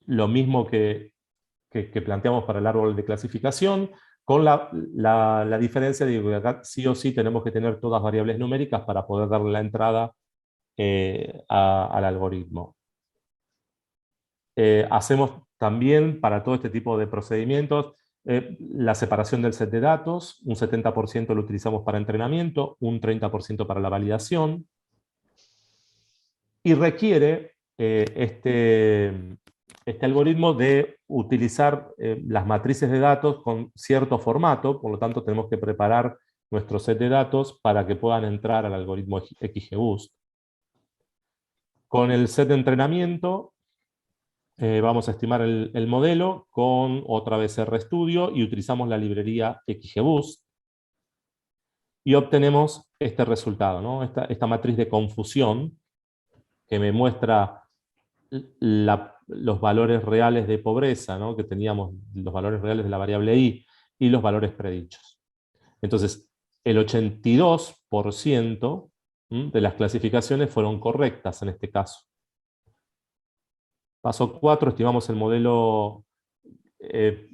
lo mismo que planteamos para el árbol de clasificación, con la diferencia de que acá sí o sí tenemos que tener todas variables numéricas para poder darle la entrada al algoritmo. Hacemos también para todo este tipo de procedimientos la separación del set de datos, un 70% lo utilizamos para entrenamiento, un 30% para la validación, y requiere este algoritmo de utilizar las matrices de datos con cierto formato, por lo tanto tenemos que preparar nuestro set de datos para que puedan entrar al algoritmo XGBoost. Con el set de entrenamiento vamos a estimar el modelo con otra vez RStudio y utilizamos la librería XGBoost y obtenemos este resultado, ¿no? Esta matriz de confusión que me muestra los valores reales de pobreza, ¿no? Que teníamos, los valores reales de la variable i y los valores predichos. Entonces, el 82% de las clasificaciones fueron correctas en este caso. Paso 4, estimamos el modelo,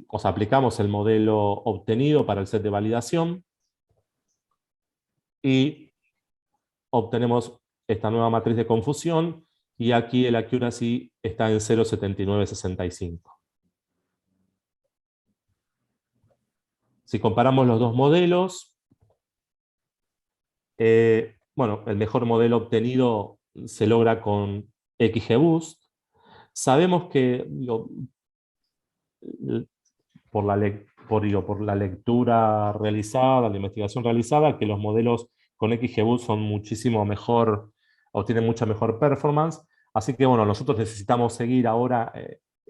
o sea, aplicamos el modelo obtenido para el set de validación y obtenemos esta nueva matriz de confusión, y aquí el accuracy está en 0,7965. Si comparamos los dos modelos, bueno, el mejor modelo obtenido se logra con XGBoost. Sabemos que por por la lectura realizada, la investigación realizada, que los modelos con XGBoost son muchísimo mejor, o tienen mucha mejor performance. Así que bueno, nosotros necesitamos seguir ahora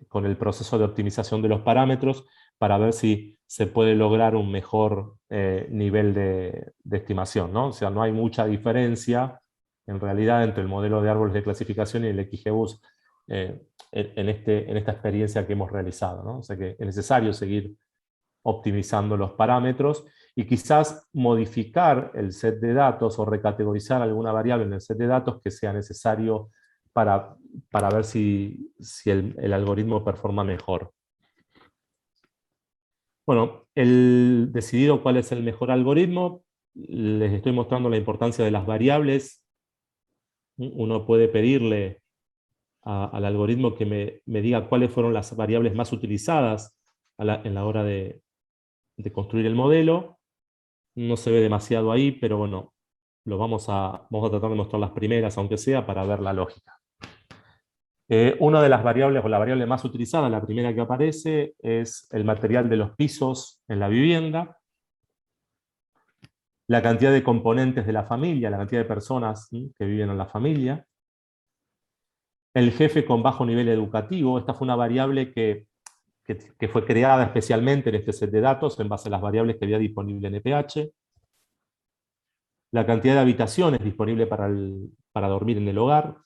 con el proceso de optimización de los parámetros para ver si se puede lograr un mejor nivel de estimación, ¿no? O sea, no hay mucha diferencia en realidad entre el modelo de árboles de clasificación y el XGBoost en esta experiencia que hemos realizado, ¿no? O sea que es necesario seguir optimizando los parámetros y quizás modificar el set de datos o recategorizar alguna variable en el set de datos que sea necesario para ver si el algoritmo performa mejor. Bueno, decidido cuál es el mejor algoritmo, les estoy mostrando la importancia de las variables. Uno puede pedirle al algoritmo que me diga cuáles fueron las variables más utilizadas en la hora de construir el modelo. No se ve demasiado ahí, pero bueno, vamos a tratar de mostrar las primeras, aunque sea, para ver la lógica. Una de las variables, o la variable más utilizada, la primera que aparece, es el material de los pisos en la vivienda, la cantidad de componentes de la familia, la cantidad de personas que viven en la familia, el jefe con bajo nivel educativo. Esta fue una variable que fue creada especialmente en este set de datos en base a las variables que había disponible en EPH, la cantidad de habitaciones disponibles para dormir en el hogar,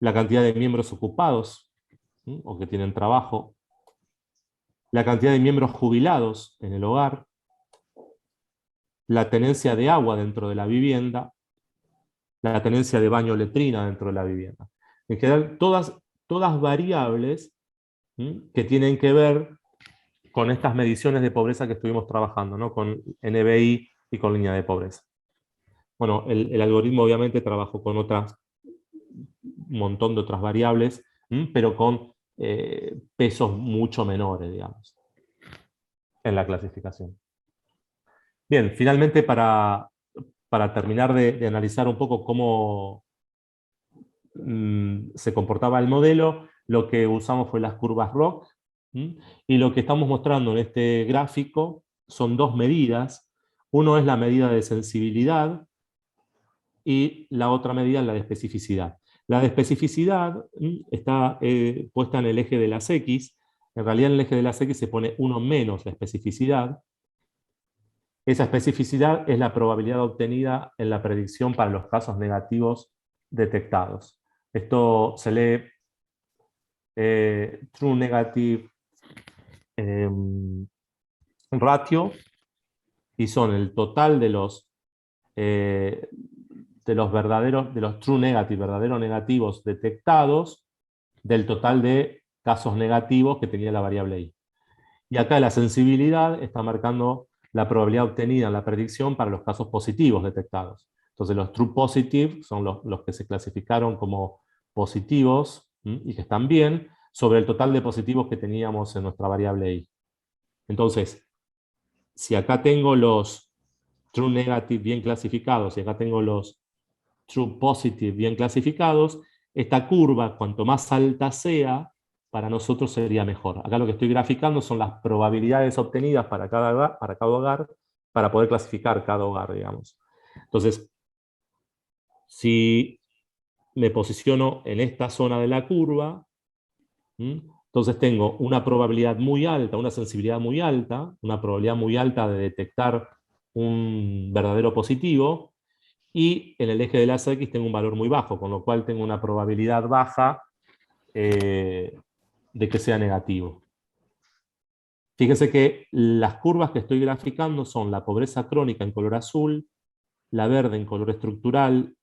la cantidad de miembros ocupados o que tienen trabajo, la cantidad de miembros jubilados en el hogar, la tenencia de agua dentro de la vivienda, la tenencia de baño o letrina dentro de la vivienda. En general, todas variables que tienen que ver con estas mediciones de pobreza que estuvimos trabajando, ¿no? Con NBI y con línea de pobreza. Bueno, el algoritmo obviamente trabajó con un montón de otras variables, pero con pesos mucho menores, digamos, en la clasificación. Bien, finalmente para terminar de analizar un poco cómo se comportaba el modelo, lo que usamos fue las curvas ROC, y lo que estamos mostrando en este gráfico son dos medidas. Uno es la medida de sensibilidad y la otra medida es la de especificidad. La de especificidad está puesta en el eje de las X. En realidad en el eje de las X se pone 1 menos la especificidad. Esa especificidad es la probabilidad obtenida en la predicción para los casos negativos detectados. Esto se lee true negative ratio, y son el total de los true negative, verdaderos negativos detectados, del total de casos negativos que tenía la variable i. Y acá la sensibilidad está marcando la probabilidad obtenida en la predicción para los casos positivos detectados. Entonces los true positive son los que se clasificaron como positivos y que están bien, sobre el total de positivos que teníamos en nuestra variable i. Entonces, si acá tengo los true negative bien clasificados y acá tengo los true positive bien clasificados, esta curva, cuanto más alta sea, para nosotros sería mejor. Acá lo que estoy graficando son las probabilidades obtenidas para cada hogar, para poder clasificar cada hogar, digamos. Entonces, si me posiciono en esta zona de la curva, entonces tengo una probabilidad muy alta, una sensibilidad muy alta, una probabilidad muy alta de detectar un verdadero positivo, y en el eje de las X tengo un valor muy bajo, con lo cual tengo una probabilidad baja de que sea negativo. Fíjense que las curvas que estoy graficando son la pobreza crónica en color azul, la verde en color estructural,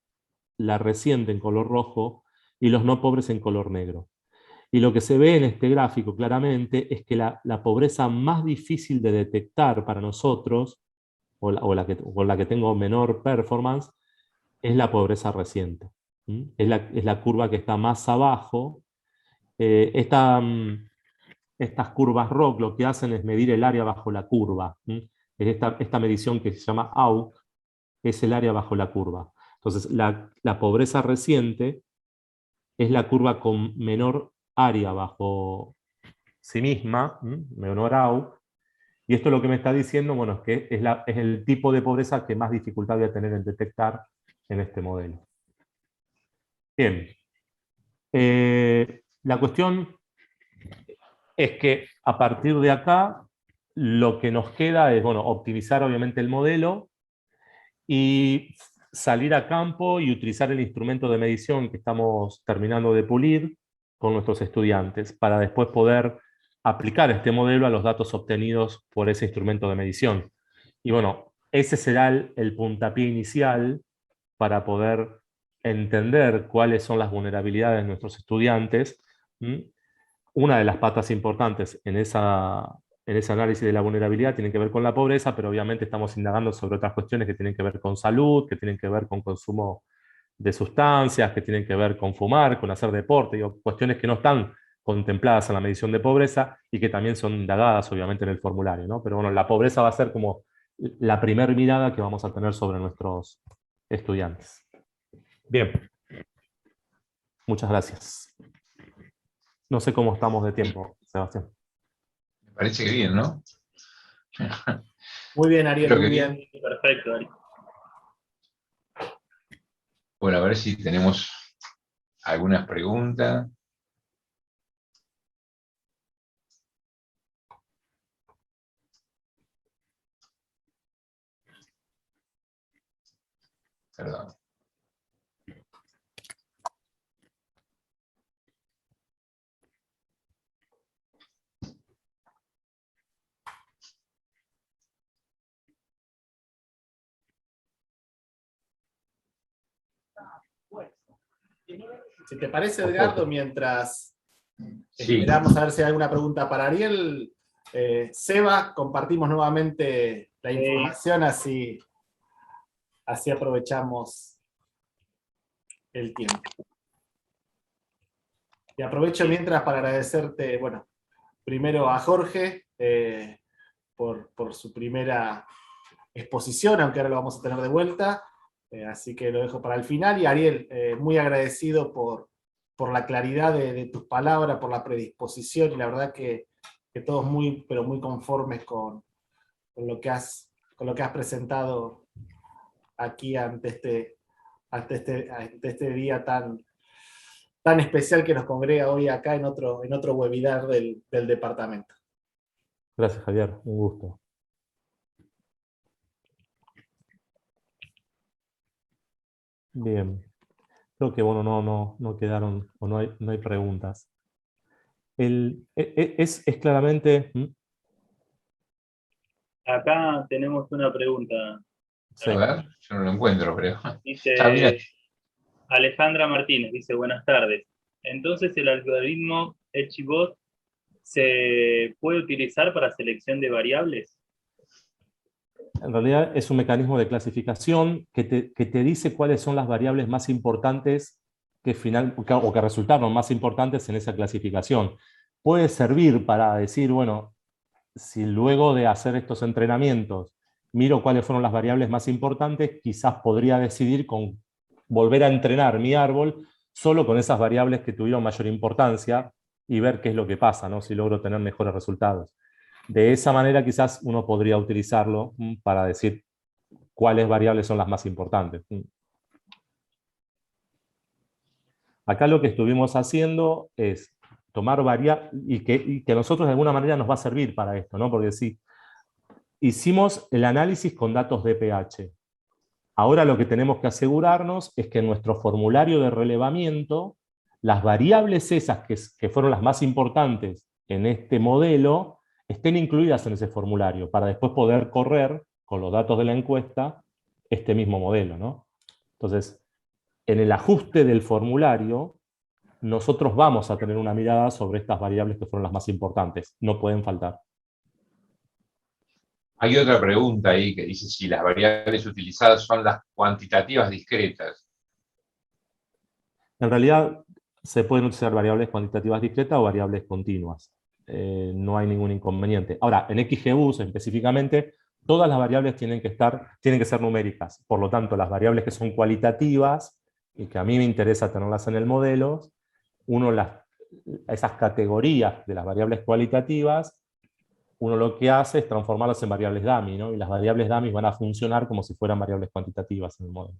la reciente en color rojo y los no pobres en color negro. Y lo que se ve en este gráfico claramente es que la pobreza más difícil de detectar para nosotros, o la que tengo menor performance, es la pobreza reciente. Es la curva que está más abajo. Estas curvas ROC lo que hacen es medir el área bajo la curva. Es esta medición que se llama AUC, es el área bajo la curva. Entonces, la pobreza reciente es la curva con menor área bajo sí misma, Meonorau, y esto lo que me está diciendo, bueno, es que es el tipo de pobreza que más dificultad voy a tener en detectar en este modelo. Bien. La cuestión es que a partir de acá, lo que nos queda es, bueno, optimizar obviamente el modelo y salir a campo y utilizar el instrumento de medición que estamos terminando de pulir con nuestros estudiantes para después poder aplicar este modelo a los datos obtenidos por ese instrumento de medición. Y bueno, ese será el puntapié inicial para poder entender cuáles son las vulnerabilidades de nuestros estudiantes. Una de las patas importantes en ese análisis de la vulnerabilidad tiene que ver con la pobreza, pero obviamente estamos indagando sobre otras cuestiones que tienen que ver con salud, que tienen que ver con consumo de sustancias, que tienen que ver con fumar, con hacer deporte, digo, cuestiones que no están contempladas en la medición de pobreza y que también son indagadas obviamente en el formulario, ¿no? Pero bueno, la pobreza va a ser como la primera mirada que vamos a tener sobre nuestros estudiantes. Bien, muchas gracias. No sé cómo estamos de tiempo, Sebastián. Me parece que bien, ¿no? Muy bien, Ariel, Creo muy que bien. Perfecto, Ari. Bueno, a ver si tenemos algunas preguntas. Perdón. Si te parece, Edgardo, mientras Sí. esperamos a ver si hay alguna pregunta para Ariel, Seba, compartimos nuevamente la información, así aprovechamos el tiempo. Y aprovecho mientras para agradecerte, bueno, primero a Jorge por su primera exposición, aunque ahora lo vamos a tener de vuelta, así que lo dejo para el final. Y Ariel, muy agradecido por la claridad de tus palabras, por la predisposición, y la verdad que todos muy, pero muy conformes con lo que has presentado aquí ante este día tan especial que nos congrega hoy acá en otro webinar del departamento. Gracias, Javier, un gusto. Bien, creo que bueno, no quedaron, o no hay preguntas. Es claramente... Acá tenemos una pregunta. Sí. A ver, yo no lo encuentro, creo. Dice Mira. Alejandra Martínez, dice buenas tardes. Entonces el algoritmo HBot se puede utilizar para selección de variables. En realidad es un mecanismo de clasificación que te dice cuáles son las variables más importantes o que resultaron más importantes en esa clasificación. Puede servir para decir, bueno, si luego de hacer estos entrenamientos miro cuáles fueron las variables más importantes, quizás podría decidir volver a entrenar mi árbol solo con esas variables que tuvieron mayor importancia y ver qué es lo que pasa, ¿no? Si logro tener mejores resultados. De esa manera quizás uno podría utilizarlo para decir cuáles variables son las más importantes. Acá lo que estuvimos haciendo es tomar variables y que a nosotros de alguna manera nos va a servir para esto, ¿no? Porque sí, hicimos el análisis con datos de pH. Ahora lo que tenemos que asegurarnos es que en nuestro formulario de relevamiento, las variables esas que fueron las más importantes en este modelo, estén incluidas en ese formulario, para después poder correr con los datos de la encuesta este mismo modelo, ¿no? Entonces, en el ajuste del formulario, nosotros vamos a tener una mirada sobre estas variables que fueron las más importantes. No pueden faltar. Hay otra pregunta ahí que dice si las variables utilizadas son las cuantitativas discretas. En realidad, se pueden utilizar variables cuantitativas discretas o variables continuas. No hay ningún inconveniente. Ahora, en XGBoost específicamente, todas las variables tienen que ser numéricas. Por lo tanto, las variables que son cualitativas y que a mí me interesa tenerlas en el modelo, uno esas categorías de las variables cualitativas, uno lo que hace es transformarlas en variables dummy, ¿no? Y las variables dummy van a funcionar como si fueran variables cuantitativas en el modelo.